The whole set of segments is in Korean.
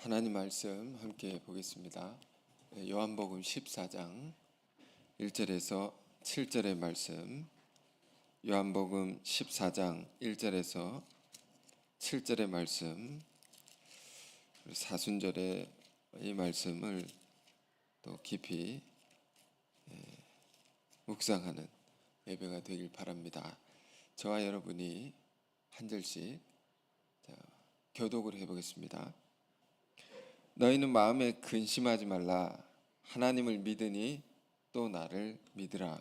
하나님 말씀 함께 보겠습니다. 요한복음 14장 1절에서 7절의 말씀, 요한복음 14장 1절에서 7절의 말씀, 사순절의 이 말씀을 또 깊이 묵상하는 예배가 되길 바랍니다. 저와 여러분이 한 절씩 교독을 해보겠습니다. 너희는 마음에 근심하지 말라. 하나님을 믿으니 또 나를 믿으라.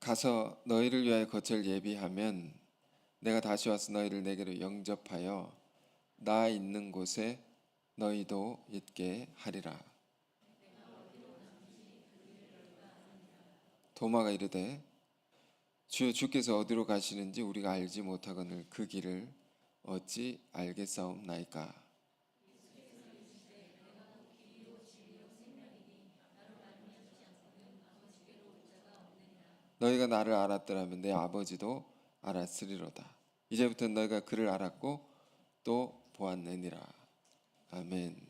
가서 너희를 위하여 거처를 예비하면 내가 다시 와서 너희를 내게로 영접하여 나 있는 곳에 너희도 있게 하리라. 도마가 이르되 주여, 주께서 어디로 가시는지 우리가 알지 못하거늘 그 길을 어찌 알겠사옵나이까. 너희가 나를 알았더라면 내 아버지도 알았으리로다. 이제부터 너희가 그를 알았고 또 보았느니라. 아멘.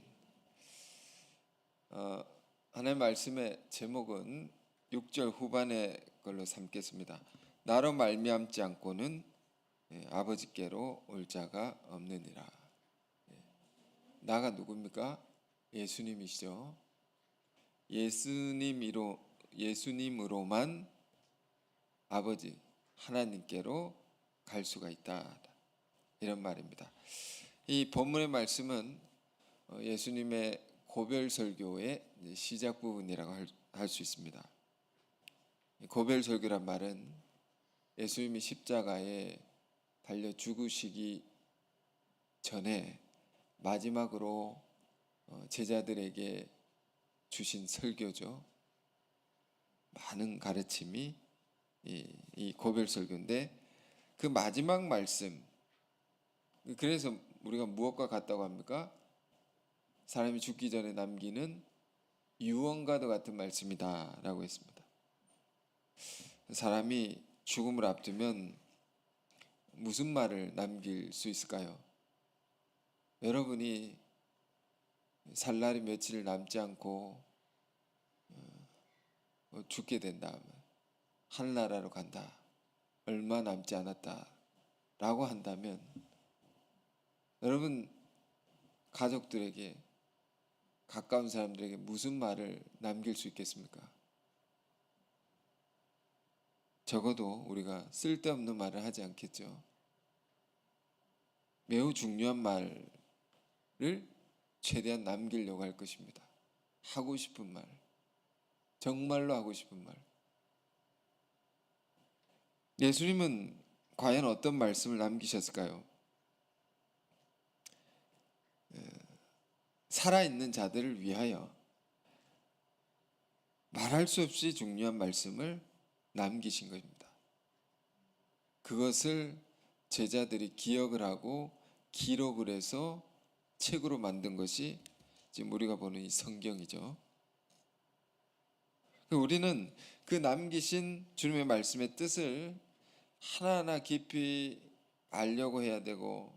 하나님의 말씀의 제목은 6절 후반의 걸로 삼겠습니다. 나로 말미암지 않고는 아버지께로 올 자가 없느니라. 나가 누굽니까? 예수님이시죠. 예수님으로만 아버지 하나님께로 갈 수가 있다, 이런 말입니다. 이 본문의 말씀은 예수님의 고별 설교의 시작 부분이라고 할 수 있습니다. 고별 설교란 말은 예수님이 십자가에 달려 죽으시기 전에 마지막으로 제자들에게 주신 설교죠. 많은 가르침이 이 고별 설교인데, 그 마지막 말씀, 그래서 우리가 무엇과 같다고 합니까? 사람이 죽기 전에 남기는 유언과도 같은 말씀이다 라고 했습니다. 사람이 죽음을 앞두면 무슨 말을 남길 수 있을까요? 여러분이 살 날이 며칠 남지 않고 죽게 된다면 하늘나라로 간다, 얼마 남지 않았다 라고 한다면 여러분 가족들에게, 가까운 사람들에게 무슨 말을 남길 수 있겠습니까? 적어도 우리가 쓸데없는 말을 하지 않겠죠. 매우 중요한 말을 최대한 남기려고 할 것입니다. 하고 싶은 말, 정말로 하고 싶은 말. 예수님은 과연 어떤 말씀을 남기셨을까요? 살아있는 자들을 위하여 말할 수 없이 중요한 말씀을 남기신 것입니다. 그것을 제자들이 기억을 하고 기록을 해서 책으로 만든 것이 지금 우리가 보는 이 성경이죠. 우리는 그 남기신 주님의 말씀의 뜻을 하나하나 깊이 알려고 해야 되고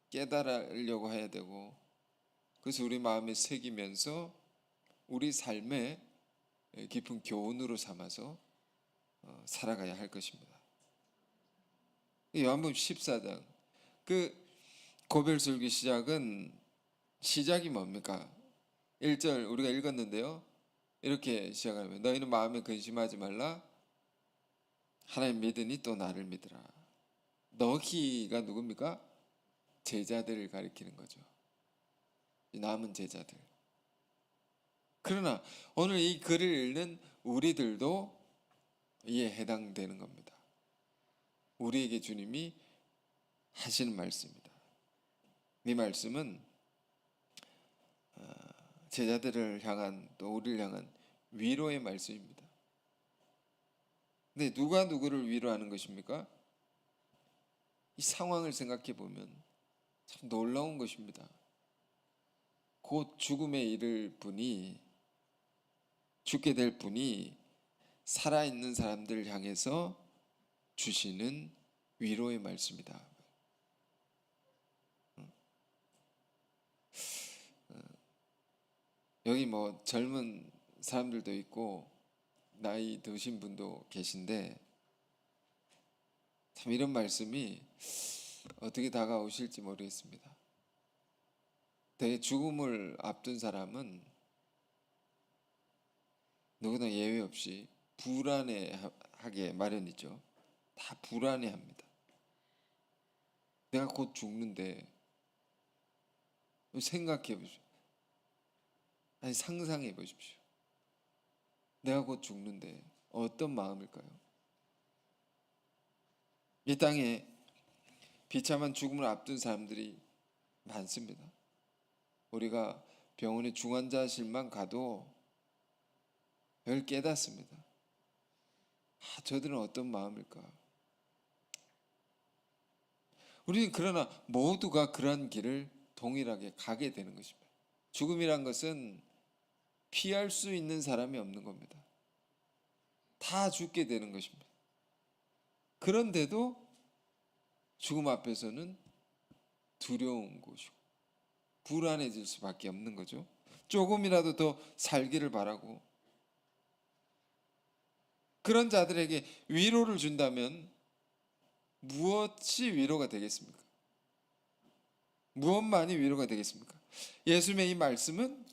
깨달으려고 해야 되고, 그래서 우리 마음에 새기면서 우리 삶에 깊은 교훈으로 삼아서 살아가야 할 것입니다. 요한복음 14장 그 고별설교 시작이 뭡니까? 1절 우리가 읽었는데요, 이렇게 시작하면 너희는 마음에 근심하지 말라. 하나님 믿으니 또 나를 믿으라. 너희가 누굽니까? 제자들을 가리키는 거죠. 남은 제자들. 그러나 오늘 이 글을 읽는 우리들도 이에 해당되는 겁니다. 우리에게 주님이 하시는 말씀입니다. 이 말씀은 제자들을 향한, 또 우리를 향한 위로의 말씀입니다. 근데 누가 누구를 위로하는 것입니까? 이 상황을 생각해 보면 참 놀라운 것입니다. 곧 죽음에 이를 분이, 죽게 될 분이 살아있는 사람들을 향해서 주시는 위로의 말씀이다. 여기 뭐 젊은 사람들도 있고 나이 드신 분도 계신데 참 이런 말씀이 어떻게 다가오실지 모르겠습니다. 되게 죽음을 앞둔 사람은 누구나 예외 없이 불안해하게 마련이죠. 다 불안해합니다. 내가 곧 죽는데 생각해 보십시오. 아니 상상해 보십시오. 내가 곧 죽는데 어떤 마음일까요? 이 땅에 비참한 죽음을 앞둔 사람들이 많습니다. 우리가 병원에 중환자실만 가도 별 깨닫습니다. 저들은 어떤 마음일까? 우리는 그러나 모두가 그런 길을 동일하게 가게 되는 것입니다. 죽음이란 것은 피할 수 있는 사람이 없는 겁니다. 다 죽게 되는 것입니다. 그런데도 죽음 앞에서는 두려운 것이고 불안해질 수밖에 없는 거죠. 조금이라도 더 살기를 바라고 그런 자들에게 위로를 준다면 무엇이 위로가 되겠습니까? 무엇만이 위로가 되겠습니까? 예수님의 이 말씀은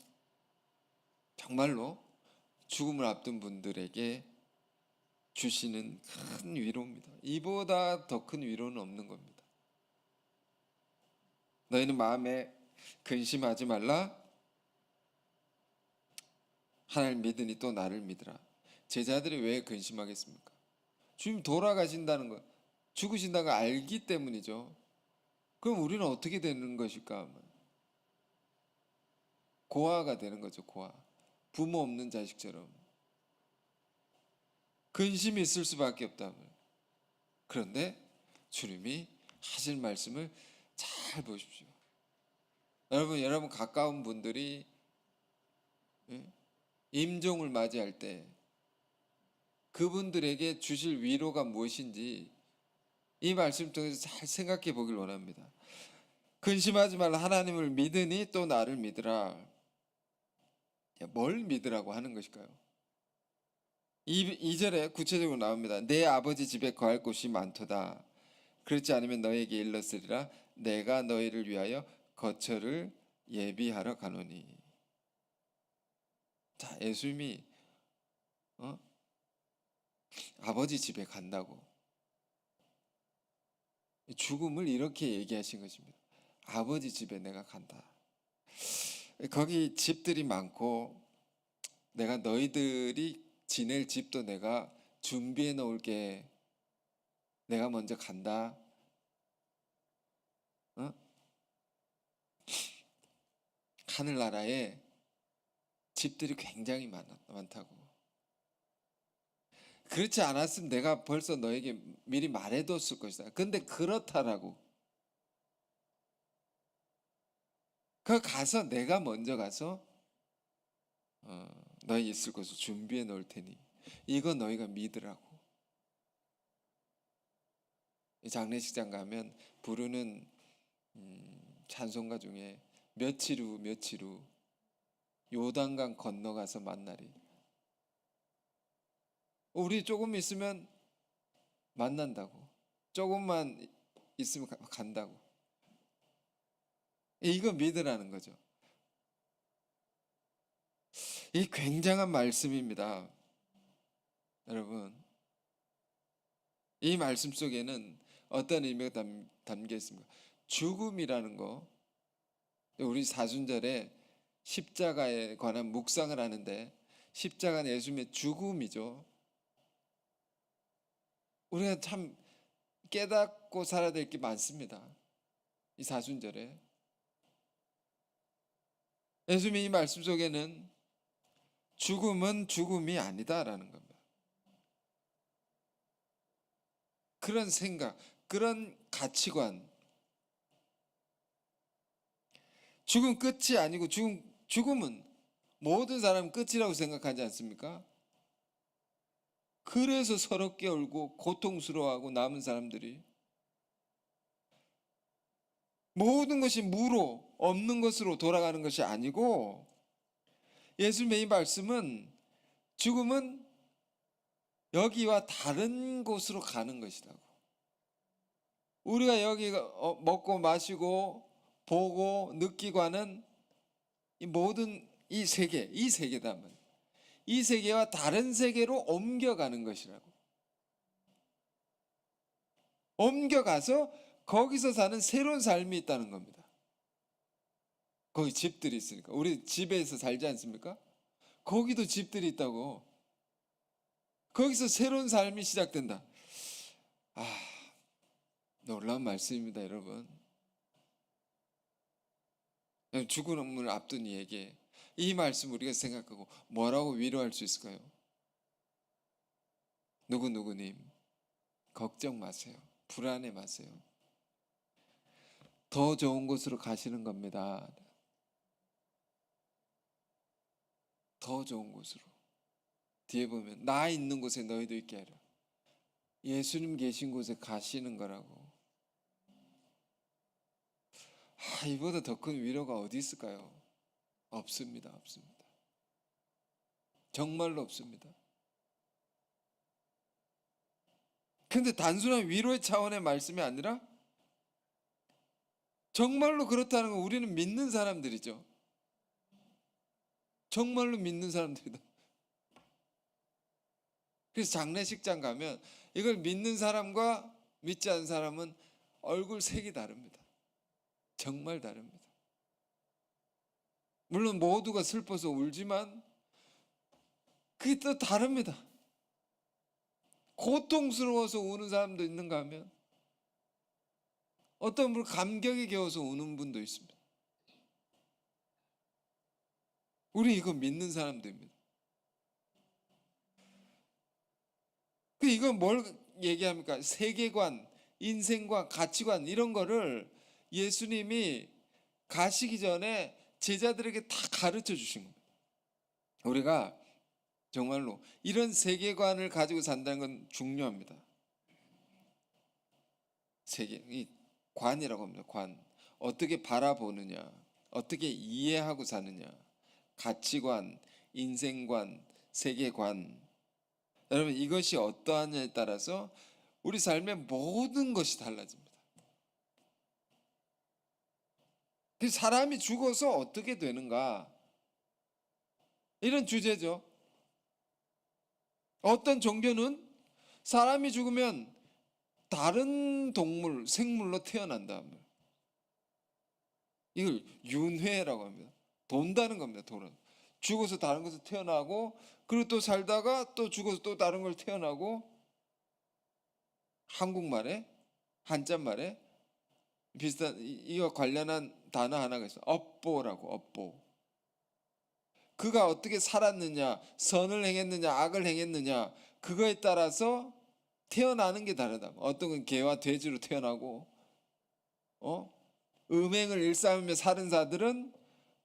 정말로 죽음을 앞둔 분들에게 주시는 큰 위로입니다. 이보다 더 큰 위로는 없는 겁니다. 너희는 마음에 근심하지 말라. 하나님 믿으니 또 나를 믿으라. 제자들이 왜 근심하겠습니까? 주님 돌아가신다는 것, 죽으신다는 걸 알기 때문이죠. 그럼 우리는 어떻게 되는 것일까? 고아가 되는 거죠. 고아. 부모 없는 자식처럼 근심이 있을 수밖에 없다면. 그런데 주님이 하신 말씀을 잘 보십시오. 여러분 가까운 분들이 임종을 맞이할 때 그분들에게 주실 위로가 무엇인지 이 말씀 통해서 잘 생각해 보길 원합니다. 근심하지 말라. 하나님을 믿으니 또 나를 믿으라. 뭘 믿으라고 하는 것일까요? 2절에 구체적으로 나옵니다. 내 아버지 집에 거할 곳이 많도다. 그렇지 않으면 너에게 일렀으리라. 내가 너희를 위하여 거처를 예비하러 가노니. 자, 예수님이 아버지 집에 간다고 죽음을 이렇게 얘기하신 것입니다. 아버지 집에 내가 간다. 거기 집들이 많고 내가 너희들이 지낼 집도 내가 준비해 놓을게. 내가 먼저 간다. 하늘나라에 집들이 굉장히 많다고. 그렇지 않았으면 내가 벌써 너에게 미리 말해뒀을 것이다. 근데 그렇다라고. 가서 내가 먼저 가서 너희 있을 곳을 준비해 놓을 테니 이거 너희가 믿으라고. 장례식장 가면 부르는 찬송가 중에 며칠 후 요단강 건너가서 만나리. 우리 조금 있으면 만난다고. 조금만 있으면 간다고. 이거 믿으라는 거죠. 이 굉장한 말씀입니다. 여러분, 이 말씀 속에는 어떤 의미가 담겨 있습니까? 죽음이라는 거, 우리 사순절에 십자가에 관한 묵상을 하는데 십자가는 예수님의 죽음이죠. 우리가 참 깨닫고 살아야 될 게 많습니다. 이 사순절에 예수님의 이 말씀 속에는 죽음은 죽음이 아니다라는 겁니다. 그런 생각, 그런 가치관, 죽음 끝이 아니고 죽음은 모든 사람 끝이라고 생각하지 않습니까? 그래서 서럽게 울고 고통스러워하고 남은 사람들이 모든 것이 무로 없는 것으로 돌아가는 것이 아니고, 예수님의 이 말씀은 죽음은 여기와 다른 곳으로 가는 것이라고. 우리가 여기 먹고 마시고 보고 느끼고 하는 이 모든 이 세계다. 이 세계와 다른 세계로 옮겨가는 것이라고. 옮겨가서 거기서 사는 새로운 삶이 있다는 겁니다. 거기 집들이 있으니까. 우리 집에서 살지 않습니까? 거기도 집들이 있다고. 거기서 새로운 삶이 시작된다. 놀라운 말씀입니다, 여러분. 죽음을 앞둔 이에게 이 말씀 우리가 생각하고 뭐라고 위로할 수 있을까요? 누구님 걱정 마세요. 불안해 마세요. 더 좋은 곳으로 가시는 겁니다. 더 좋은 곳으로. 뒤에 보면 나 있는 곳에 너희도 있게 하라. 예수님 계신 곳에 가시는 거라고. 이보다 더 큰 위로가 어디 있을까요? 없습니다. 정말로 없습니다. 근데 단순한 위로의 차원의 말씀이 아니라 정말로 그렇다는 건 우리는 믿는 사람들이죠. 정말로 믿는 사람들이다. 그래서 장례식장 가면 이걸 믿는 사람과 믿지 않는 사람은 얼굴 색이 다릅니다. 정말 다릅니다. 물론 모두가 슬퍼서 울지만 그게 또 다릅니다. 고통스러워서 우는 사람도 있는가 하면 어떤 분은 감격에 겨워서 우는 분도 있습니다. 우리 이거 믿는 사람들입니다. 이건 뭘 얘기합니까? 세계관, 인생관, 가치관 이런 거를 예수님이 가시기 전에 제자들에게 다 가르쳐 주신 겁니다. 우리가 정말로 이런 세계관을 가지고 산다는 건 중요합니다. 이 관이라고 합니다. 관. 어떻게 바라보느냐, 어떻게 이해하고 사느냐, 가치관, 인생관, 세계관. 여러분, 이것이 어떠하냐에 따라서 우리 삶의 모든 것이 달라집니다. 사람이 죽어서 어떻게 되는가, 이런 주제죠. 어떤 종교는 사람이 죽으면 다른 동물, 생물로 태어난다. 이걸 윤회라고 합니다. 돈다는 겁니다. 돈은. 죽어서 다른 것을 태어나고, 그리고 또 살다가 또 죽어서 또 다른 걸 태어나고. 한국말에, 한자말에 비슷한 이와 관련한 단어 하나가 있어요. 업보라고. 업보. 그가 어떻게 살았느냐, 선을 행했느냐, 악을 행했느냐, 그거에 따라서 태어나는 게 다르다. 어떤 건 개와 돼지로 태어나고, 음행을 일삼으며 사는 자들은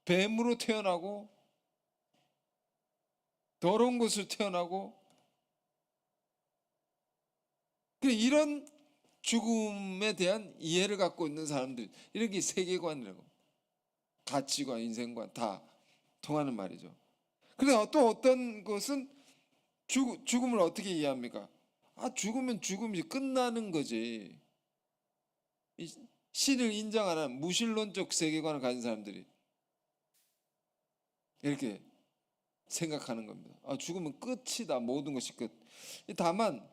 뱀으로 태어나고, 더러운 곳으로 태어나고. 이런 죽음에 대한 이해를 갖고 있는 사람들, 이렇게 세계관이라고, 가치관, 인생관 다 통하는 말이죠. 그런데 또 어떤 것은 죽음을 어떻게 이해합니까? 죽으면 죽음이 끝나는 거지. 신을 인정하는 무신론적 세계관을 가진 사람들이 이렇게 생각하는 겁니다. 죽으면 끝이다. 모든 것이 끝. 다만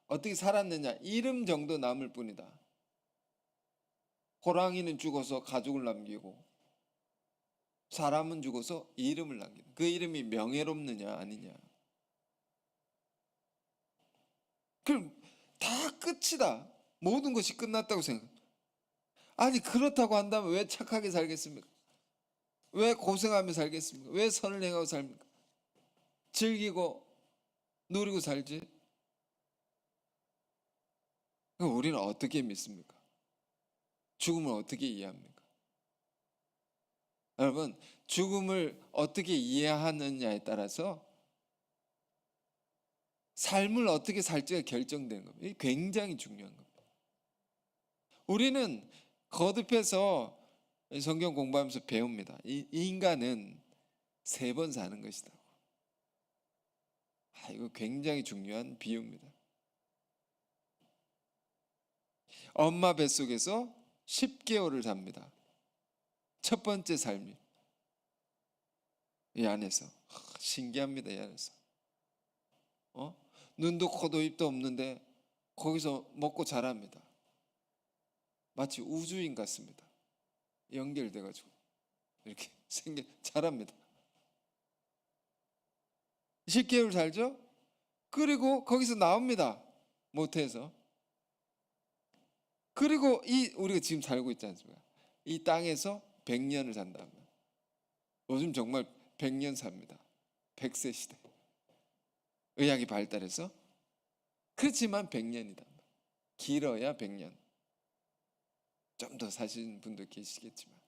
어떻게 살았느냐, 이름 정도 남을 뿐이다. 호랑이는 죽어서 가죽을 남기고 사람은 죽어서 이름을 남기는, 그 이름이 명예롭느냐 아니냐. 그럼 다 끝이다. 모든 것이 끝났다고 생각. 그렇다고 한다면 왜 착하게 살겠습니까? 왜 고생하며 살겠습니까? 왜 선을 행하고 삽니까? 즐기고 누리고 살지. 그럼 우리는 어떻게 믿습니까? 죽음을 어떻게 이해합니까? 여러분, 죽음을 어떻게 이해하느냐에 따라서 삶을 어떻게 살지가 결정되는 겁니다. 이게 굉장히 중요한 겁니다. 우리는 거듭해서 성경 공부하면서 배웁니다. 이 인간은 3번 사는 것이다. 이거 굉장히 중요한 비유입니다. 엄마 뱃속에서 10개월을 삽니다. 첫 번째 삶이 이 안에서 신기합니다. 이 안에서 눈도 코도 입도 없는데 거기서 먹고 자랍니다. 마치 우주인 같습니다. 연결돼 가지고 이렇게 자랍니다. 10개월 살죠? 그리고 거기서 나옵니다. 모태에서. 그리고 우리가 지금 살고 있지 않습니까? 이 땅에서 100년을 산다면 요즘 정말 100년 삽니다. 100세 시대. 의학이 발달해서. 그렇지만 100년이다. 길어야 100년. 좀 더 사시는 분도 계시겠지만.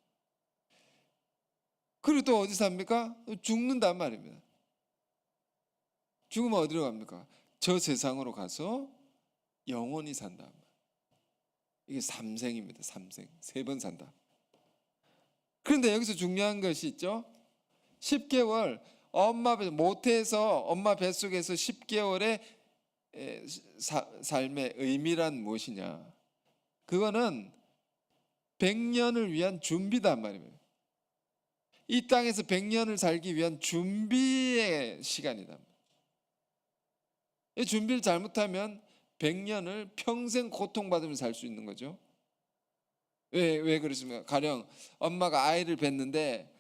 그리고 또 어디 삽니까? 죽는단 말입니다. 죽으면 어디로 갑니까? 저 세상으로 가서 영원히 산다. 이게 3생입니다. 3생. 3번 산다. 그런데 여기서 중요한 것이 있죠. 10개월 모태에서 엄마 뱃속에서 10개월의 삶의 의미란 무엇이냐? 그거는 100년을 위한 준비단 말입니다. 이 땅에서 100년을 살기 위한 준비의 시간이다. 이 준비를 잘못하면 100년을 평생 고통받으면서 살 수 있는 거죠. 왜 그렇습니까? 가령 엄마가 아이를 뵀는데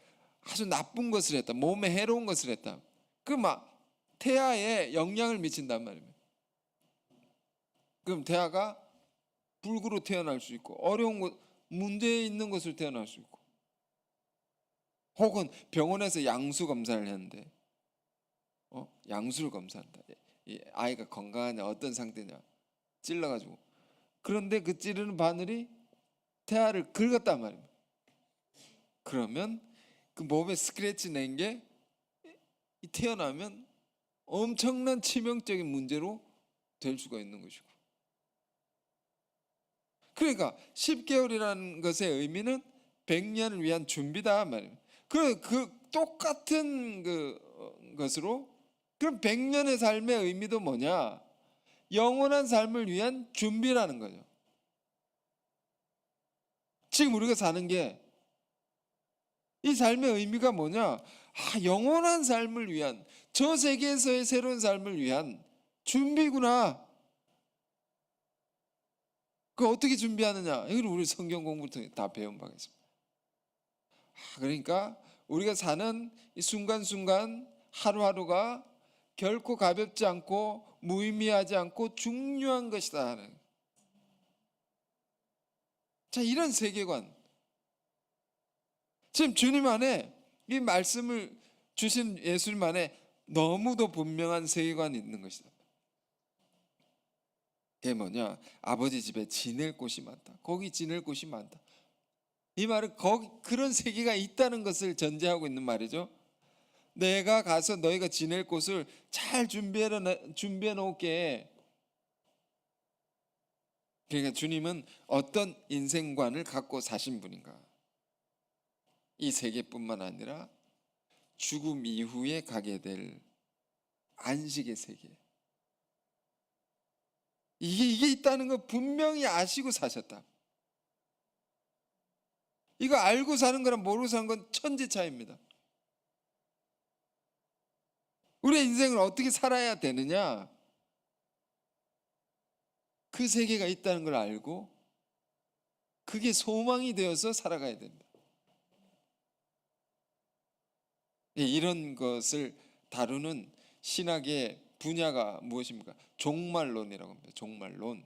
아주 나쁜 것을 했다. 몸에 해로운 것을 했다. 그 막 태아에 영향을 미친단 말입니다. 그럼 태아가 불구로 태어날 수 있고 어려운 것, 문제 있는 것을 태어날 수 있고 혹은 병원에서 양수 검사를 했는데 양수를 검사한다. 이 아이가 건강하냐 어떤 상태냐 찔러가지고 그런데 그 찌르는 바늘이 태아를 긁었단 말입니다. 그러면 그 몸에 스크래치 낸 게 태어나면 엄청난 치명적인 문제로 될 수가 있는 것이고 그러니까 10개월이라는 것의 의미는 100년을 위한 준비다 말입니다. 그 똑같은 것으로 그럼 100년의 삶의 의미도 뭐냐? 영원한 삶을 위한 준비라는 거죠. 지금 우리가 사는 게 이 삶의 의미가 뭐냐? 영원한 삶을 위한 저 세계에서의 새로운 삶을 위한 준비구나. 그거 어떻게 준비하느냐? 이걸 우리 성경 공부를 통해 다 배운 바가 있습니다. 그러니까 우리가 사는 이 순간순간 하루하루가 결코 가볍지 않고 무의미하지 않고 중요한 것이다 하는. 자, 이런 세계관. 지금 주님 안에 이 말씀을 주신 예수님 안에 너무도 분명한 세계관이 있는 것이다. 그게 뭐냐? 아버지 집에 지낼 곳이 많다. 거기 지낼 곳이 많다. 이 말은 그런 세계가 있다는 것을 전제하고 있는 말이죠. 내가 가서 너희가 지낼 곳을 잘 준비해 놓을게. 그러니까 주님은 어떤 인생관을 갖고 사신 분인가? 이 세계뿐만 아니라 죽음 이후에 가게 될 안식의 세계. 이게 있다는 거 분명히 아시고 사셨다. 이거 알고 사는 거랑 모르고 사는 건 천지 차이입니다. 우리의 인생을 어떻게 살아야 되느냐? 그 세계가 있다는 걸 알고 그게 소망이 되어서 살아가야 됩니다. 이런 것을 다루는 신학의 분야가 무엇입니까? 종말론이라고 합니다. 종말론.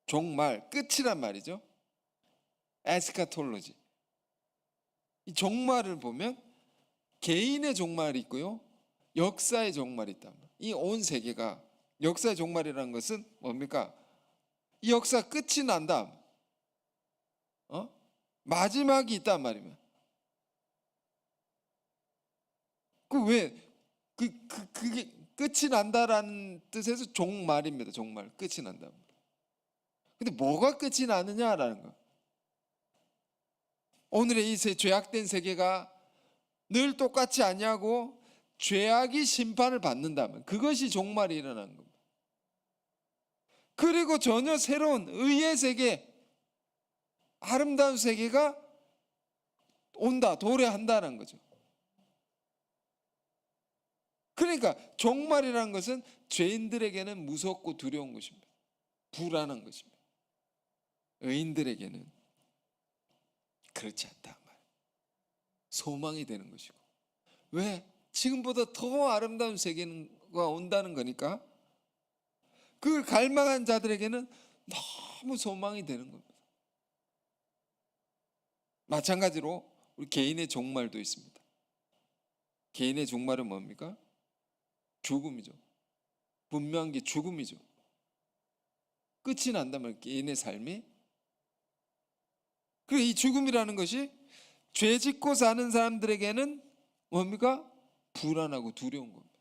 종말, 끝이란 말이죠. 에스카톨로지. 이 종말을 보면 개인의 종말이 있고요. 역사의 종말이 있다. 이 온 세계가 역사의 종말이라는 것은 뭡니까? 이 역사 끝이 난다. 마지막이 있단 말입니다. 그게 끝이 난다라는 뜻에서 종말입니다. 종말, 끝이 난다. 근데 뭐가 끝이 나느냐라는 거. 오늘의 이 죄악된 세계가 늘 똑같지 않냐고 죄악이 심판을 받는다면 그것이 종말이 일어나는 겁니다. 그리고 전혀 새로운 의의 세계, 아름다운 세계가 온다, 도래한다는 거죠. 그러니까 종말이라는 것은 죄인들에게는 무섭고 두려운 것입니다. 불안한 것입니다. 의인들에게는 그렇지 않다 말. 소망이 되는 것이고. 왜? 지금보다 더 아름다운 세계가 온다는 거니까. 그걸 갈망한 자들에게는 너무 소망이 되는 겁니다. 마찬가지로 우리 개인의 종말도 있습니다. 개인의 종말은 뭡니까? 죽음이죠. 분명한 게 죽음이죠. 끝이 난다면 개인의 삶이. 그리고 이 죽음이라는 것이 죄 짓고 사는 사람들에게는 뭡니까? 불안하고 두려운 겁니다.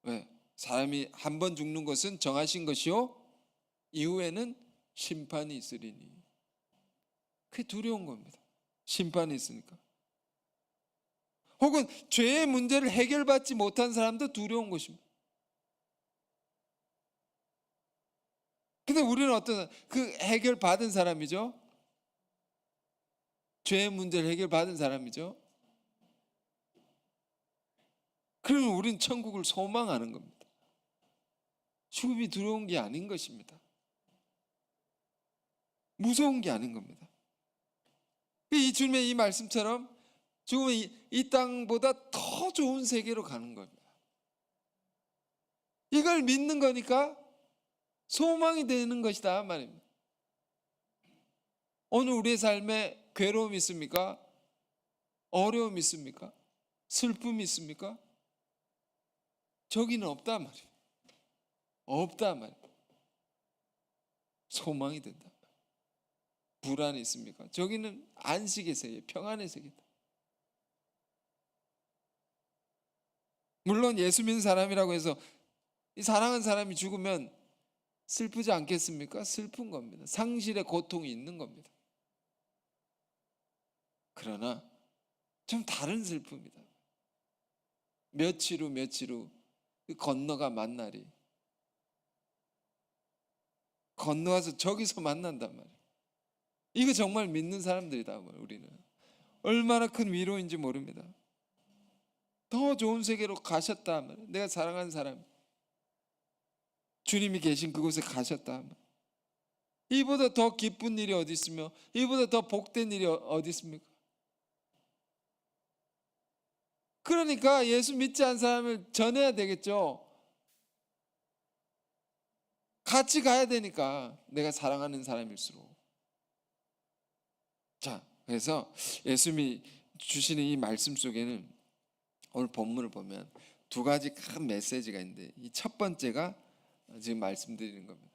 왜? 사람이 한 번 죽는 것은 정하신 것이요 이후에는 심판이 있으리니. 그게 두려운 겁니다. 심판이 있으니까. 혹은 죄의 문제를 해결받지 못한 사람도 두려운 것입니다. 근데 우리는 어떤 그 해결받은 사람이죠? 죄의 문제를 해결받은 사람이죠? 그러면 우리는 천국을 소망하는 겁니다. 죽음이 두려운 게 아닌 것입니다. 무서운 게 아닌 겁니다. 이 주님의 이 말씀처럼 죽음은 이 땅보다 더 좋은 세계로 가는 겁니다. 이걸 믿는 거니까 소망이 되는 것이다 말입니다. 오늘 우리의 삶에 괴로움이 있습니까? 어려움이 있습니까? 슬픔이 있습니까? 저기는 없다 말이에요. 없다 말이에요. 소망이 된다. 불안이 있습니까? 저기는 안식의 세계, 평안의 세계다. 물론 예수 믿는 사람이라고 해서 이 사랑하는 사람이 죽으면 슬프지 않겠습니까? 슬픈 겁니다. 상실의 고통이 있는 겁니다. 그러나 좀 다른 슬픔이다. 며칠 후 건너가 만나리. 건너와서 저기서 만난단 말이에요. 이거 정말 믿는 사람들이다 말이에요. 우리는 얼마나 큰 위로인지 모릅니다. 더 좋은 세계로 가셨다 말이에요. 내가 사랑하는 사람, 주님이 계신 그곳에 가셨다 말이에요. 이보다 더 기쁜 일이 어디 있으며 이보다 더 복된 일이 어디 있습니까? 그러니까 예수 믿지 않은 사람을 전해야 되겠죠. 같이 가야 되니까, 내가 사랑하는 사람일수록. 자, 그래서 예수님이 주시는 이 말씀 속에는 오늘 본문을 보면 두 가지 큰 메시지가 있는데, 이 첫 번째가 지금 말씀드리는 겁니다.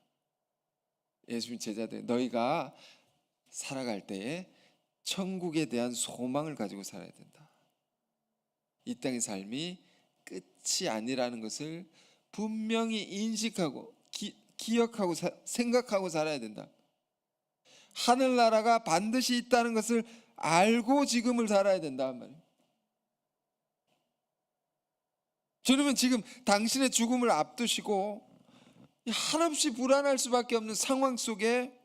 예수님 제자들, 너희가 살아갈 때에 천국에 대한 소망을 가지고 살아야 된다. 이 땅의 삶이 끝이 아니라는 것을 분명히 인식하고 기억하고 생각하고 살아야 된다. 하늘나라가 반드시 있다는 것을 알고 지금을 살아야 된다 말이에요. 주님은 지금 당신의 죽음을 앞두시고 한없이 불안할 수밖에 없는 상황 속에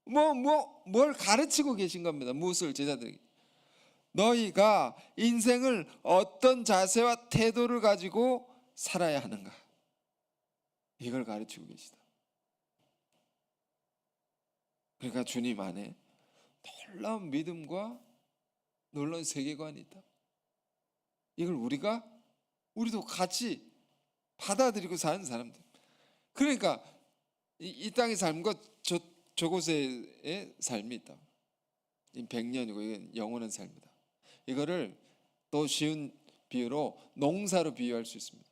뭘 가르치고 계신 겁니다. 무엇을 제자들에게? 너희가 인생을 어떤 자세와 태도를 가지고 살아야 하는가, 이걸 가르치고 계시다. 그러니까 주님 안에 놀라운 믿음과 놀라운 세계관이 있다. 이걸 우리도 같이 받아들이고 사는 사람들. 그러니까 이 땅의 삶과 저곳의 삶이 있다. 100년이고 이건 영원한 삶이다. 이거를 또 쉬운 비유로 농사로 비유할 수 있습니다.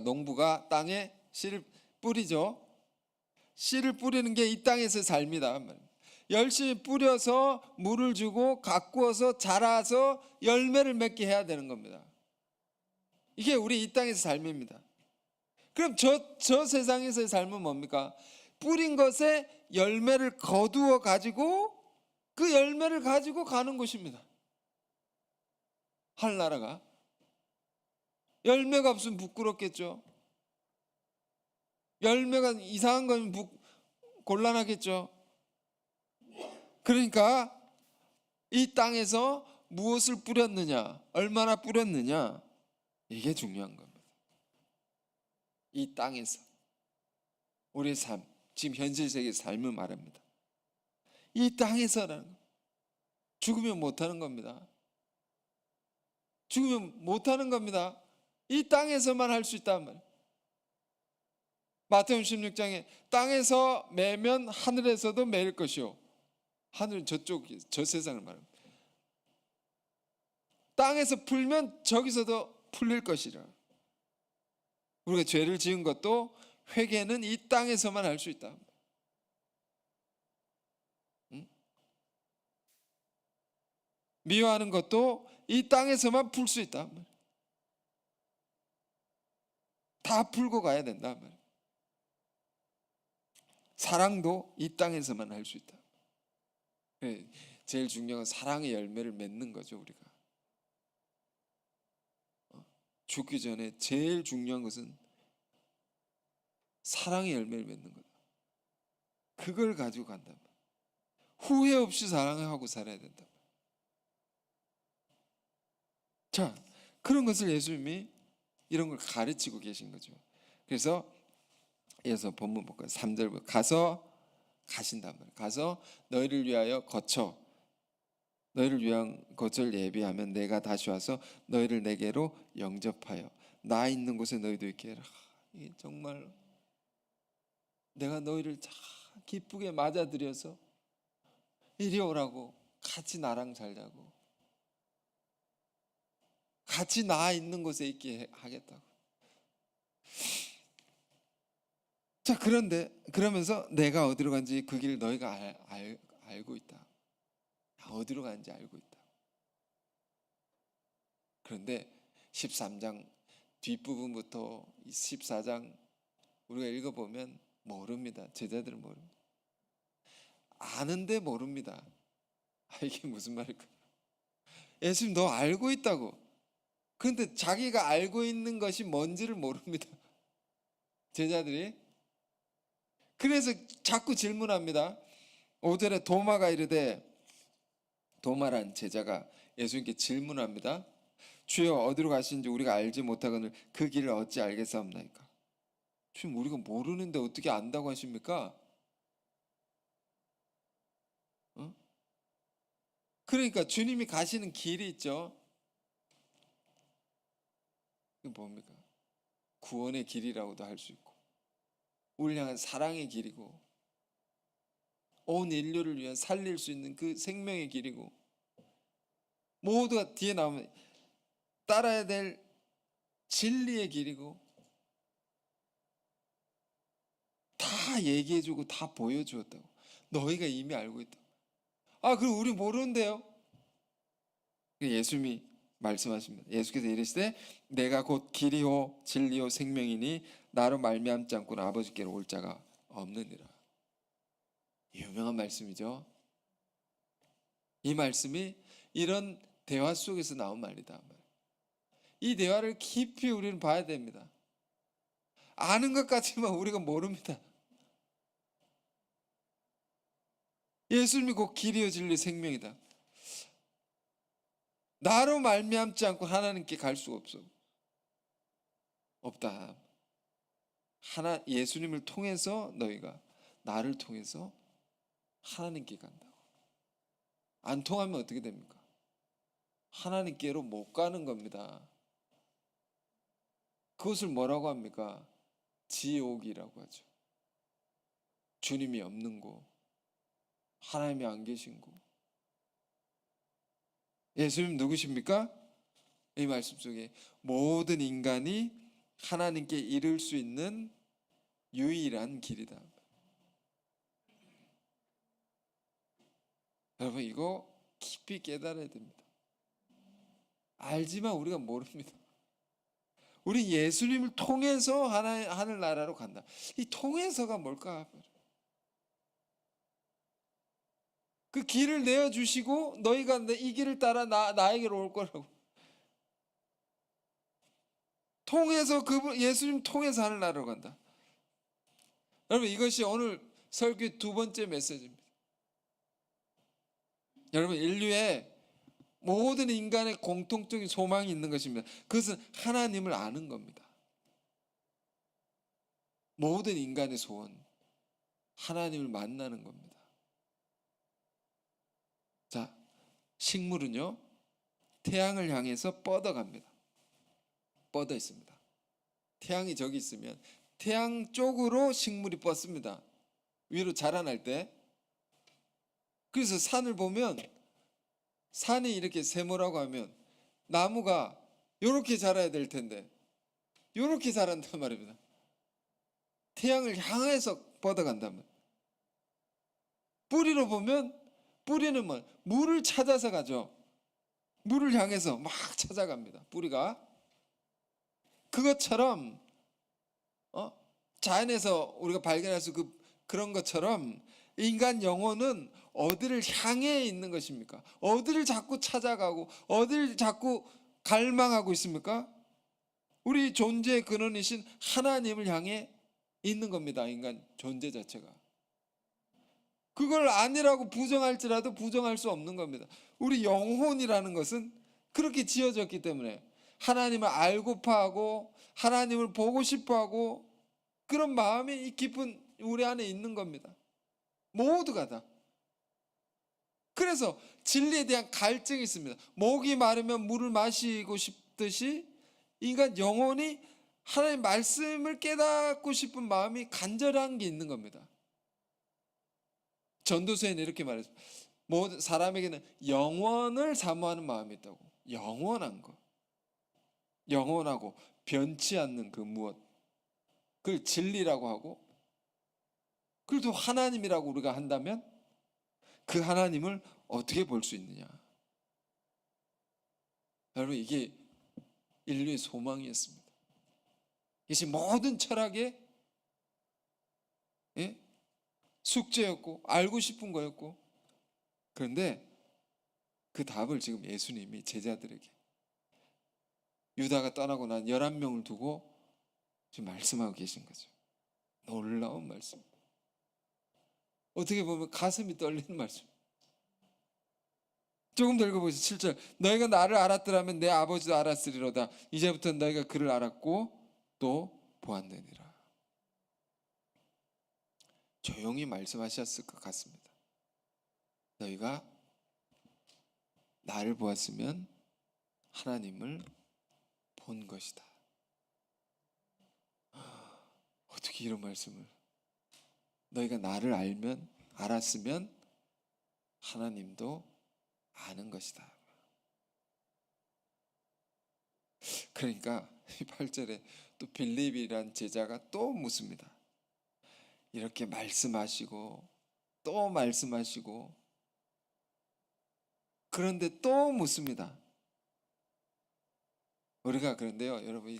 농부가 땅에 씨를 뿌리죠. 씨를 뿌리는 게 이 땅에서의 삶이다. 열심히 뿌려서 물을 주고 가꾸어서 자라서 열매를 맺게 해야 되는 겁니다. 이게 우리 이 땅에서 삶입니다. 그럼 저 세상에서의 삶은 뭡니까? 뿌린 것에 열매를 거두어 가지고 그 열매를 가지고 가는 곳입니다. 하늘나라가. 열매가 없으면 부끄럽겠죠. 열매가 이상한 건 곤란하겠죠. 그러니까 이 땅에서 무엇을 뿌렸느냐, 얼마나 뿌렸느냐, 이게 중요한 겁니다. 이 땅에서 우리의 삶, 지금 현실 세계의 삶을 말합니다. 이 땅에서라는 거. 죽으면 못하는 겁니다. 죽으면 못하는 겁니다. 이 땅에서만 할 수 있단 말이에요. 마태복음 16장에 땅에서 매면 하늘에서도 매일 것이요. 하늘은 저 세상을 말합니다. 땅에서 풀면 저기서도 풀릴 것이라. 우리가 죄를 지은 것도 회개는 이 땅에서만 할 수 있다. 미워하는 것도 이 땅에서만 풀 수 있다. 다 풀고 가야 된다. 사랑도 이 땅에서만 할 수 있다. 제일 중요한 건 사랑의 열매를 맺는 거죠. 우리가 죽기 전에 제일 중요한 것은 사랑의 열매를 맺는 거다. 그걸 가지고 간다. 후회 없이 사랑하고 살아야 된다. 자, 그런 것을 예수님이 이런 걸 가르치고 계신 거죠. 그래서 본문 볼까요? 3절부터 가서 가신단 말이에요. 가서 너희를 위하여 거처, 너희를 위한 것을 예비하면 내가 다시 와서 너희를 내게로 영접하여 나 있는 곳에 너희도 있게 해라. 이게 정말 내가 너희를 참 기쁘게 맞아들여서 이리 오라고, 같이 나랑 살자고, 같이 나 있는 곳에 있게 하겠다고. 자, 그러면서 내가 어디로 간지 그 길 너희가 알고 있다. 어디로 가는지 알고 있다. 그런데 13장 뒷부분부터 14장 우리가 읽어보면 모릅니다. 제자들은 모릅니다. 아는데 모릅니다. 이게 무슨 말일까? 예수님 너 알고 있다고. 그런데 자기가 알고 있는 것이 뭔지를 모릅니다. 제자들이. 그래서 자꾸 질문합니다. 5절에 도마가 이르되, 도마란 제자가 예수님께 질문합니다. 주여 어디로 가시는지 우리가 알지 못하거늘 그 길을 어찌 알겠사옵나이까? 주님 우리가 모르는데 어떻게 안다고 하십니까? 그러니까 주님이 가시는 길이 있죠. 이게 뭡니까? 구원의 길이라고도 할 수 있고 우리를 향한 사랑의 길이고 온 인류를 위한 살릴 수 있는 그 생명의 길이고 모두가 뒤에 나오면 따라야 될 진리의 길이고 다 얘기해주고 다 보여주었다고. 너희가 이미 알고 있다. 그럼 우리 모르는데요? 예수님이 말씀하십니다. 예수께서 이르시되 내가 곧 길이요 진리요 생명이니 나로 말미암지 않고는 아버지께로 올 자가 없느니라. 유명한 말씀이죠. 이 말씀이 이런 대화 속에서 나온 말이다. 이 대화를 깊이 우리는 봐야 됩니다. 아는 것 같지만 우리가 모릅니다. 예수님이 곧 길이요 진리 생명이다. 나로 말미암지 않고 하나님께 갈 수가 없다. 예수님을 통해서 너희가 나를 통해서 하나님께 간다고. 안 통하면 어떻게 됩니까? 하나님께로 못 가는 겁니다. 그것을 뭐라고 합니까? 지옥이라고 하죠. 주님이 없는 곳, 하나님이 안 계신 곳. 예수님 누구십니까? 이 말씀 속에 모든 인간이 하나님께 이를 수 있는 유일한 길이다. 여러분 이거 깊이 깨달아야 됩니다. 알지만 우리가 모릅니다. 우리 예수님을 통해서 하늘나라로 간다. 이 통해서가 뭘까? 그 길을 내어주시고 너희가 이 길을 따라 나에게로 올 거라고. 통해서 예수님 통해서 하늘나라로 간다. 여러분 이것이 오늘 설교의 두 번째 메시지입니다. 여러분 인류의 모든 인간의 공통적인 소망이 있는 것입니다. 그것은 하나님을 아는 겁니다. 모든 인간의 소원, 하나님을 만나는 겁니다. 자, 식물은요 태양을 향해서 뻗어갑니다. 뻗어 있습니다. 태양이 저기 있으면 태양 쪽으로 식물이 뻗습니다. 위로 자라날 때. 그래서 산을 보면 산이 이렇게 세모라고 하면 나무가 이렇게 자라야 될 텐데 이렇게 자란단 말입니다. 태양을 향해서 뻗어간단 말이에요. 뿌리로 보면 뿌리는 물을 찾아서 가죠. 물을 향해서 막 찾아갑니다. 뿌리가. 그것처럼 자연에서 우리가 발견할 수 그런 것처럼 인간 영혼은 어디를 향해 있는 것입니까? 어디를 자꾸 찾아가고 어디를 자꾸 갈망하고 있습니까? 우리 존재의 근원이신 하나님을 향해 있는 겁니다. 인간 존재 자체가. 그걸 아니라고 부정할지라도 부정할 수 없는 겁니다. 우리 영혼이라는 것은 그렇게 지어졌기 때문에 하나님을 알고파 하고 하나님을 보고 싶어 하고 그런 마음이 이 깊은 우리 안에 있는 겁니다. 모두가 다. 그래서 진리에 대한 갈증이 있습니다. 목이 마르면 물을 마시고 싶듯이 인간 영혼이 하나님의 말씀을 깨닫고 싶은 마음이 간절한 게 있는 겁니다. 전도서에는 이렇게 말했어요. 모든 사람에게는 영원을 사모하는 마음이 있다고. 영원한 거. 영원하고 변치 않는 그 무엇. 그걸 진리라고 하고 그래도 하나님이라고 우리가 한다면 그 하나님을 어떻게 볼 수 있느냐. 여러분 이게 인류의 소망이었습니다. 이것이 모든 철학의 숙제였고 알고 싶은 거였고 그런데 그 답을 지금 예수님이 제자들에게 유다가 떠나고 난 11명을 두고 지금 말씀하고 계신 거죠. 놀라운 말씀. 어떻게 보면 가슴이 떨리는 말씀. 조금 더 읽어보세요. 7절. 너희가 나를 알았더라면 내 아버지도 알았으리로다. 이제부터 너희가 그를 알았고 또 보았느니라. 조용히 말씀하셨을 것 같습니다. 너희가 나를 보았으면 하나님을 본 것이다. 어떻게 이런 말씀을. 너희가 나를 알았으면 하나님도 아는 것이다. 그러니까 8절에 또 빌립이란 제자가 또 묻습니다. 이렇게 말씀하시고 또 말씀하시고 그런데 또 묻습니다. 우리가 그런데요 여러분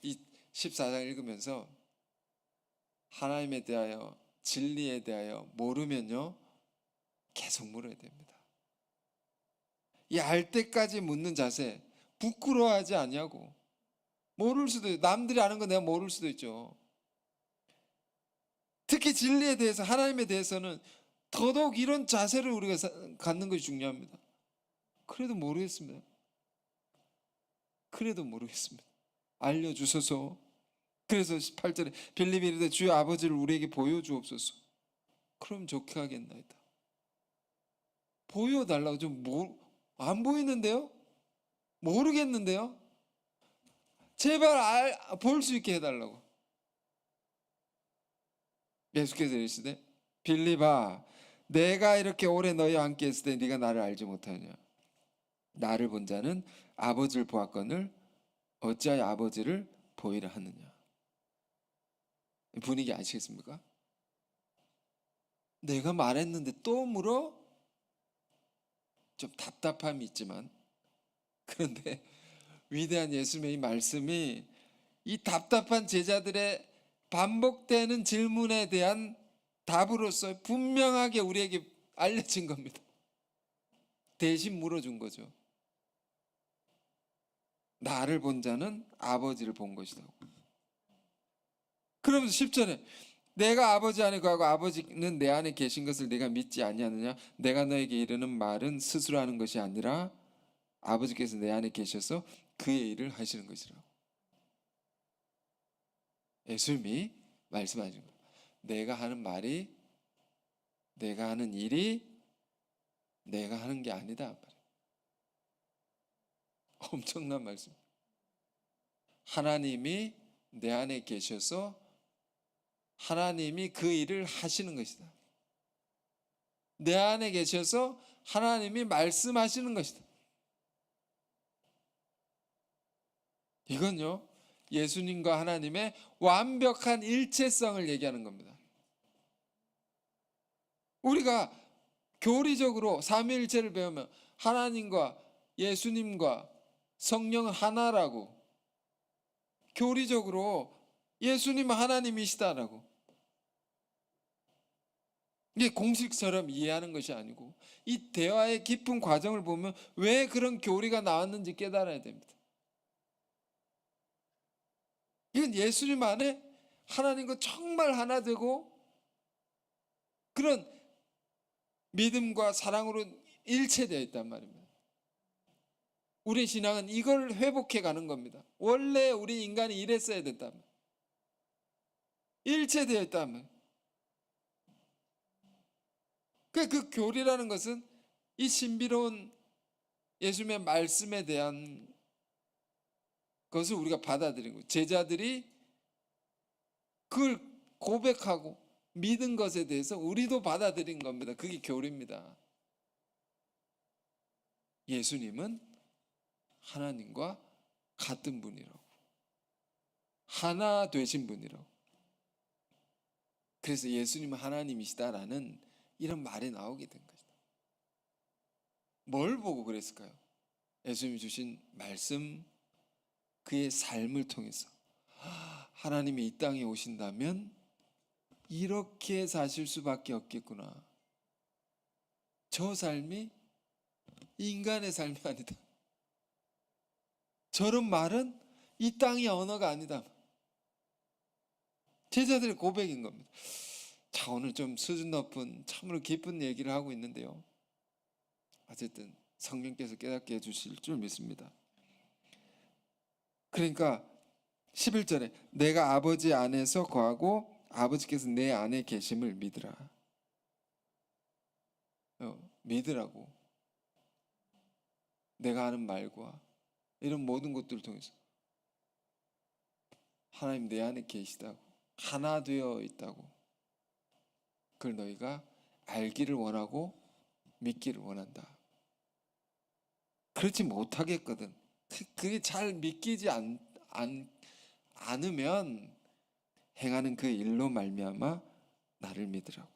이 14장 읽으면서 하나님에 대하여 진리에 대하여 모르면요 계속 물어야 됩니다. 이 알 때까지 묻는 자세 부끄러워하지 아니하고 모를 수도 있고 남들이 아는 거 내가 모를 수도 있죠. 특히 진리에 대해서 하나님에 대해서는 더더욱 이런 자세를 우리가 갖는 것이 중요합니다. 그래도 모르겠습니다. 알려주소서. 그래서 18절에 빌립이 이르되 주의 아버지를 우리에게 보여주옵소서. 그럼 좋게 하겠나이다. 보여달라고. 좀 안 보이는데요? 모르겠는데요? 제발 볼 수 있게 해달라고. 예수께서 이르시되 빌립아 내가 이렇게 오래 너희와 함께 있을 때 네가 나를 알지 못하느냐. 나를 본 자는 아버지를 보았거늘 어찌하여 아버지를 보이라 하느냐. 분위기 아시겠습니까? 내가 말했는데 또 물어? 좀 답답함이 있지만, 그런데 위대한 예수님의 이 말씀이 이 답답한 제자들의 반복되는 질문에 대한 답으로서 분명하게 우리에게 알려진 겁니다. 대신 물어준 거죠. 나를 본 자는 아버지를 본 것이다. 그러면서 10절에 내가 아버지 안에 거하고 아버지는 내 안에 계신 것을 내가 믿지 아니하느냐? 내가 너에게 이르는 말은 스스로 하는 것이 아니라 아버지께서 내 안에 계셔서 그의 일을 하시는 것이라고. 예수님이 말씀하시는 거예요. 내가 하는 말이, 내가 하는 일이 내가 하는 게 아니다. 엄청난 말씀. 하나님이 내 안에 계셔서 하나님이 그 일을 하시는 것이다. 내 안에 계셔서 하나님이 말씀하시는 것이다. 이건요, 예수님과 하나님의 완벽한 일체성을 얘기하는 겁니다. 우리가 교리적으로 삼위일체를 배우면 하나님과 예수님과 성령은 하나라고, 교리적으로 예수님은 하나님이시다라고, 이게 공식처럼 이해하는 것이 아니고 이 대화의 깊은 과정을 보면 왜 그런 교리가 나왔는지 깨달아야 됩니다. 이건 예수님 안에 하나님과 정말 하나 되고 그런 믿음과 사랑으로 일체되어 있단 말입니다. 우리 신앙은 이걸 회복해 가는 겁니다. 원래 우리 인간이 이랬어야 됐다면, 일체되어 있다면. 그 교리라는 것은 이 신비로운 예수님의 말씀에 대한 것을 우리가 받아들인 거예요. 제자들이 그걸 고백하고 믿은 것에 대해서 우리도 받아들인 겁니다. 그게 교리입니다. 예수님은 하나님과 같은 분이라고, 하나 되신 분이라고. 그래서 예수님은 하나님이시다라는 이런 말이 나오게 된 것이다. 뭘 보고 그랬을까요? 예수님이 주신 말씀, 그의 삶을 통해서 하나님이 이 땅에 오신다면 이렇게 사실 수밖에 없겠구나. 저 삶이 인간의 삶이 아니다. 저런 말은 이 땅의 언어가 아니다. 제자들의 고백인 겁니다. 자, 오늘 좀 수준 높은 참으로 깊은 얘기를 하고 있는데요, 어쨌든 성령께서 깨닫게 해주실 줄 믿습니다. 그러니까 11절에 내가 아버지 안에서 거하고 아버지께서 내 안에 계심을 믿으라. 믿으라고. 내가 하는 말과 이런 모든 것들을 통해서 하나님 내 안에 계시다고, 하나 되어 있다고, 그걸 너희가 알기를 원하고 믿기를 원한다. 그렇지 못하겠거든. 그게 잘 믿기지 않으면 행하는 그 일로 말미암아 나를 믿으라고.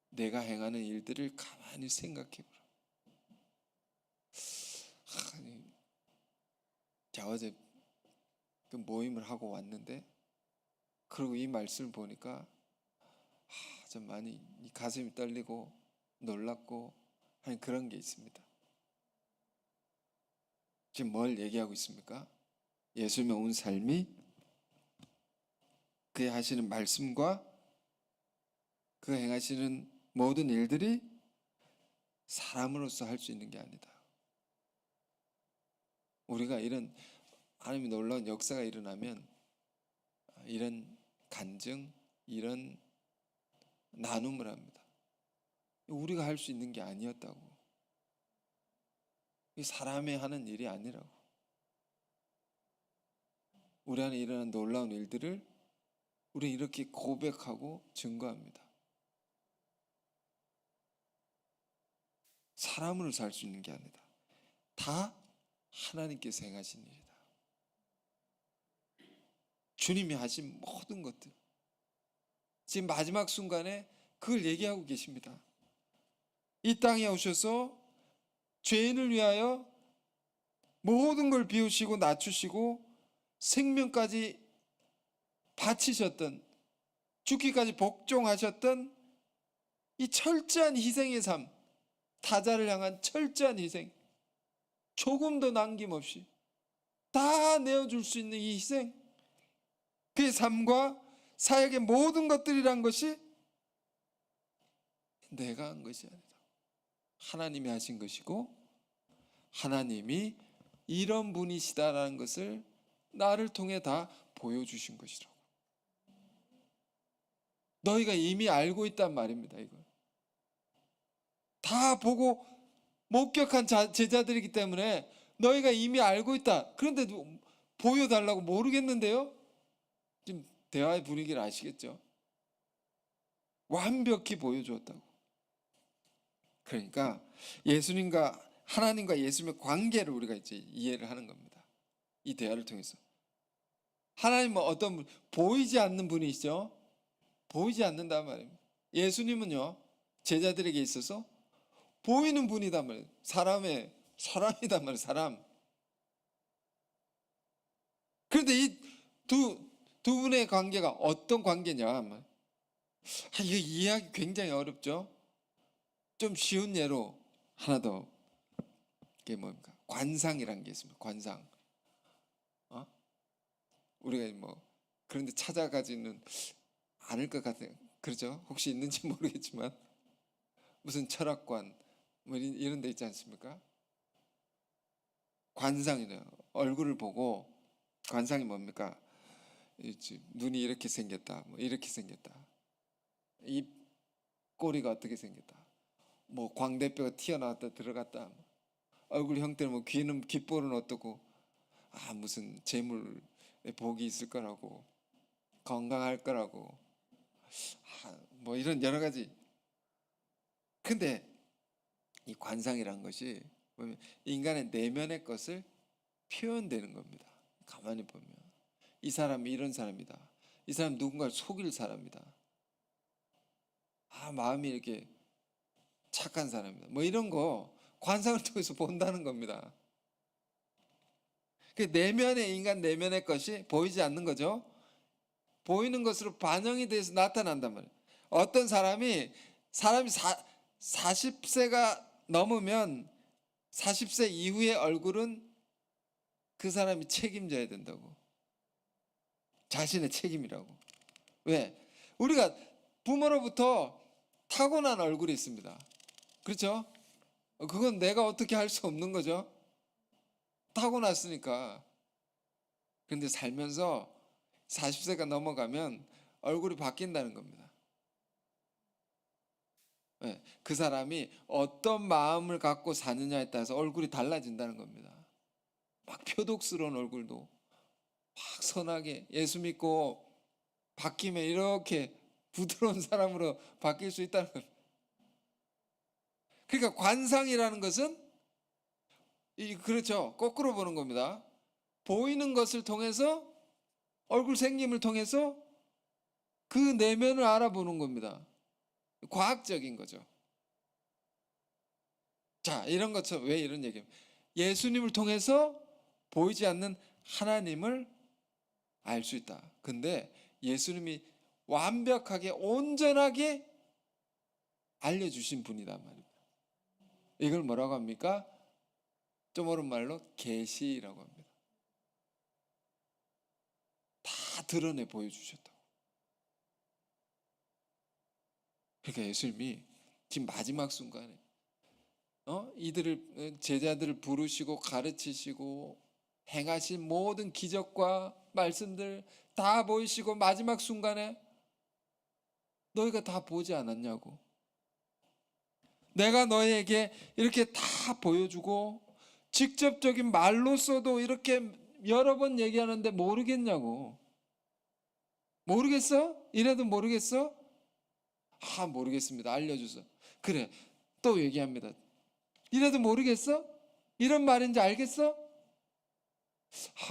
내가 행하는 일들을 가만히 생각해보라. 자, 어제 그 모임을 하고 왔는데, 그리고 이 말씀을 보니까 좀 많이 가슴이 떨리고 놀랍고 하는 그런 게 있습니다. 지금 뭘 얘기하고 있습니까? 예수님의 온 삶이, 그의 하시는 말씀과 그 행하시는 모든 일들이 사람으로서 할 수 있는 게 아니다. 우리가 이런 하나님의 놀라운 역사가 일어나면 이런 간증, 이런 나눔을 합니다. 우리가 할 수 있는 게 아니었다고. 이 사람이 하는 일이 아니라고. 우리 안에 일어난 놀라운 일들을 우리는 이렇게 고백하고 증거합니다. 사람으로 살 수 있는 게 아니다. 다 하나님께서 행하신 일이다. 주님이 하신 모든 것들, 지금 마지막 순간에 그걸 얘기하고 계십니다. 이 땅에 오셔서 죄인을 위하여 모든 걸 비우시고 낮추시고 생명까지 바치셨던, 죽기까지 복종하셨던 이 철저한 희생의 삶, 타자를 향한 철저한 희생, 조금도 남김없이 다 내어줄 수 있는 이 희생, 그의 삶과 사역의 모든 것들이란 것이 내가 한 것이 아니다. 하나님이 하신 것이고 하나님이 이런 분이시다라는 것을 나를 통해 다 보여주신 것이라고. 너희가 이미 알고 있단 말입니다. 이걸 다 보고 목격한 제자들이기 때문에 너희가 이미 알고 있다. 그런데 보여달라고 모르겠는데요? 지금 대화의 분위기를 아시겠죠? 완벽히 보여주었다고. 그러니까 하나님과 예수님의 관계를 우리가 이제 이해를 하는 겁니다. 이 대화를 통해서. 하나님은 어떤 분, 보이지 않는 분이시죠? 보이지 않는단 말입니다. 예수님은요, 제자들에게 있어서 보이는 분이단 말이에요. 사람이단 말이에요. 사람. 그런데 이 두 분의 관계가 어떤 관계냐? 이거 이해하기 굉장히 어렵죠? 좀 쉬운 예로 하나 더. 그게 뭡니까? 관상이라는 게 있습니다. 관상. 우리가 그런데 찾아가지는 않을 것 같아요. 그렇죠? 혹시 있는지 모르겠지만 무슨 철학관 이런 데 있지 않습니까? 관상이래요. 얼굴을 보고 관상이 뭡니까? 눈이 이렇게 생겼다. 이렇게 생겼다. 입 꼬리가 어떻게 생겼다. 광대뼈가 튀어나왔다 들어갔다. 얼굴 형태는 귀는 귓볼은 어떻고 무슨 재물의 복이 있을 거라고, 건강할 거라고, 이런 여러 가지. 근데 이 관상이란 것이 보면 인간의 내면의 것을 표현되는 겁니다. 가만히 보면 이 사람이 이런 사람이다. 이 사람 누군가를 속일 사람이다. 마음이 이렇게 착한 사람이다. 이런 거 관상을 통해서 본다는 겁니다. 그 인간 내면의 것이 보이지 않는 거죠. 보이는 것으로 반영이 돼서 나타난단 말이에요. 어떤 사람이 40세가 넘으면 40세 이후의 얼굴은 그 사람이 책임져야 된다고. 자신의 책임이라고. 왜? 우리가 부모로부터 타고난 얼굴이 있습니다. 그렇죠? 그건 내가 어떻게 할 수 없는 거죠. 타고났으니까. 그런데 살면서 40세가 넘어가면 얼굴이 바뀐다는 겁니다. 네, 그 사람이 어떤 마음을 갖고 사느냐에 따라서 얼굴이 달라진다는 겁니다. 막 표독스러운 얼굴도 막 선하게 예수 믿고 바뀌면 이렇게 부드러운 사람으로 바뀔 수 있다는 겁니다. 그러니까 관상이라는 것은 그렇죠. 거꾸로 보는 겁니다. 보이는 것을 통해서, 얼굴 생김을 통해서 그 내면을 알아보는 겁니다. 과학적인 거죠. 자, 이런 것처럼 왜 이런 얘기입니까? 예수님을 통해서 보이지 않는 하나님을 알 수 있다. 근데 예수님이 완벽하게 온전하게 알려주신 분이란 말입니다. 이걸 뭐라고 합니까? 좀 어려운 말로 계시라고 합니다. 다 드러내 보여주셨다고. 그러니까 예수님이 지금 마지막 순간에 제자들을 부르시고 가르치시고 행하신 모든 기적과 말씀들 다 보이시고 마지막 순간에 너희가 다 보지 않았냐고. 내가 너희에게 이렇게 다 보여주고 직접적인 말로써도 이렇게 여러 번 얘기하는데 모르겠냐고. 모르겠어? 이래도 모르겠어? 모르겠습니다. 알려줘서. 그래, 또 얘기합니다. 이래도 모르겠어? 이런 말인지 알겠어?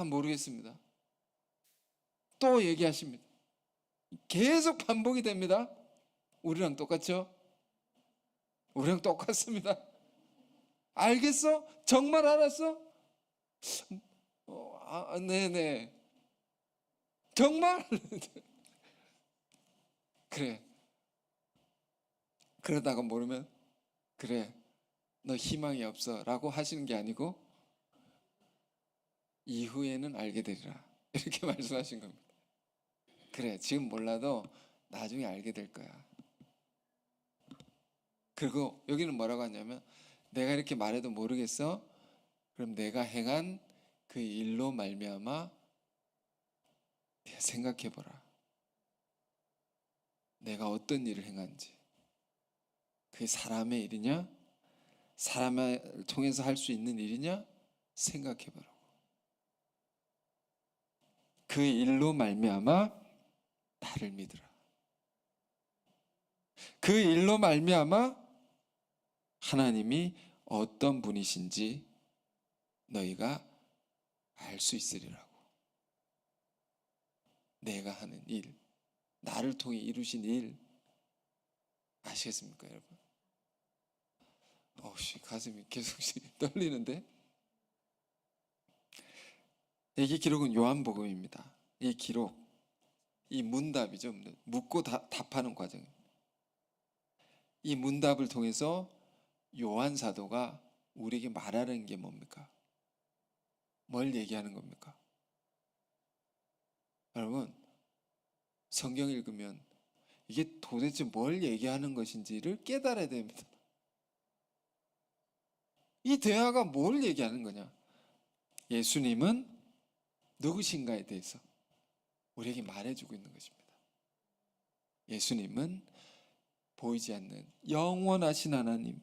모르겠습니다. 또 얘기하십니다. 계속 반복이 됩니다. 우리랑 똑같죠? 우리랑 똑같습니다. 알겠어? 정말 알았어? 네네. 정말? 그래. 그러다가 모르면 그래, 너 희망이 없어 라고 하시는 게 아니고 이후에는 알게 되리라 이렇게 말씀하신 겁니다. 그래, 지금 몰라도 나중에 알게 될 거야. 그리고 여기는 뭐라고 하냐면 내가 이렇게 말해도 모르겠어? 그럼 내가 행한 그 일로 말미암아 네가 생각해보라. 내가 어떤 일을 행한지. 그게 사람의 일이냐? 사람을 통해서 할 수 있는 일이냐? 생각해보라고. 그 일로 말미암아 나를 믿으라. 그 일로 말미암아 하나님이 어떤 분이신지 너희가 알 수 있으리라고. 내가 하는 일, 나를 통해 이루신 일 아시겠습니까, 여러분? 가슴이 계속 떨리는데. 이 기록은 요한복음입니다. 이 기록, 이 문답이죠. 묻고 답하는 과정. 이 문답을 통해서 요한 사도가 우리에게 말하는 게 뭡니까? 뭘 얘기하는 겁니까? 여러분, 성경 읽으면 이게 도대체 뭘 얘기하는 것인지를 깨달아야 됩니다. 이 대화가 뭘 얘기하는 거냐? 예수님은 누구신가에 대해서 우리에게 말해주고 있는 것입니다. 예수님은 보이지 않는 영원하신 하나님,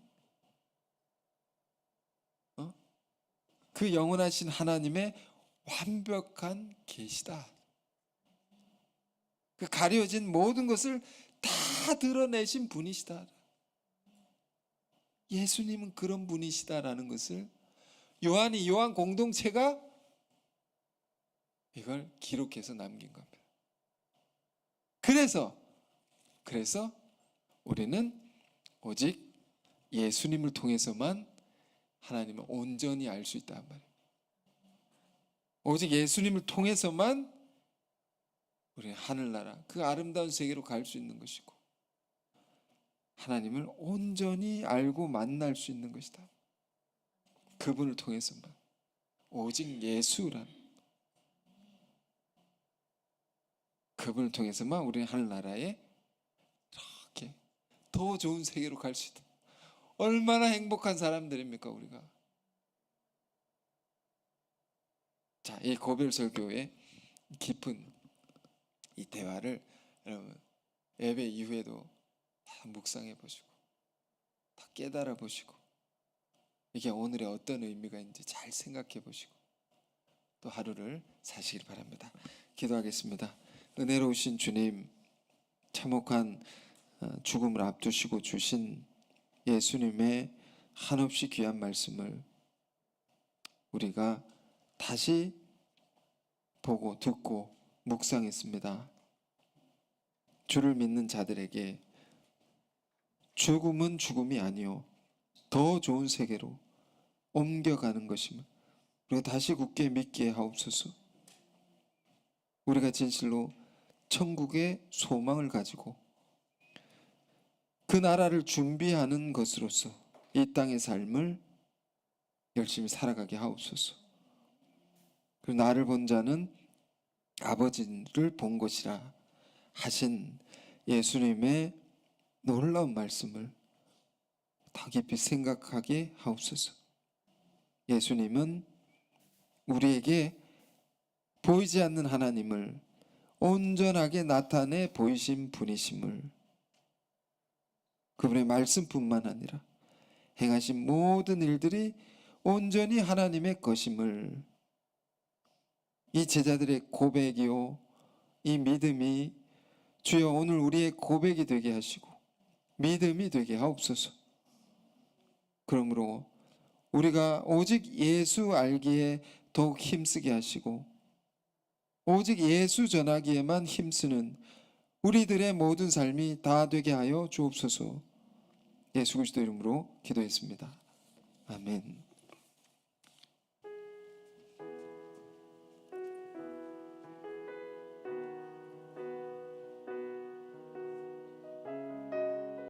그 영원하신 하나님의 완벽한 계시다. 그 가려진 모든 것을 다 드러내신 분이시다. 예수님은 그런 분이시다라는 것을 요한 공동체가 이걸 기록해서 남긴 겁니다. 그래서 우리는 오직 예수님을 통해서만 하나님을 온전히 알 수 있단 말이에요. 오직 예수님을 통해서만 우리는 하늘나라, 그 아름다운 세계로 갈 수 있는 것이고 하나님을 온전히 알고 만날 수 있는 것이다. 그분을 통해서만, 오직 예수란 그분을 통해서만 우리는 하늘나라에 이렇게 더 좋은 세계로 갈 수 있다. 얼마나 행복한 사람들입니까, 우리가. 자, 이 고별설교의 깊은 이 대화를 여러분 예배 이후에도 다 묵상해 보시고 다 깨달아 보시고 이게 오늘의 어떤 의미가 있는지 잘 생각해 보시고 또 하루를 사시길 바랍니다. 기도하겠습니다. 은혜로우신 주님, 참혹한 죽음을 앞두시고 주신 예수님의 한없이 귀한 말씀을 우리가 다시 보고 듣고 묵상했습니다. 주를 믿는 자들에게 죽음은 죽음이 아니요 더 좋은 세계로 옮겨가는 것임을 우리가 다시 굳게 믿게 하옵소서. 우리가 진실로 천국의 소망을 가지고 그 나라를 준비하는 것으로서 이 땅의 삶을 열심히 살아가게 하옵소서. 그리고 나를 본 자는 아버지를 본 것이라 하신 예수님의 놀라운 말씀을 더 깊이 생각하게 하옵소서. 예수님은 우리에게 보이지 않는 하나님을 온전하게 나타내 보이신 분이심을, 그분의 말씀뿐만 아니라 행하신 모든 일들이 온전히 하나님의 것임을 이 제자들의 고백이요 이 믿음이 주여 오늘 우리의 고백이 되게 하시고 믿음이 되게 하옵소서. 그러므로 우리가 오직 예수 알기에 더욱 힘쓰게 하시고 오직 예수 전하기에만 힘쓰는 우리들의 모든 삶이 다 되게 하여 주옵소서. 예수 그리스도 이름으로 기도했습니다. 아멘.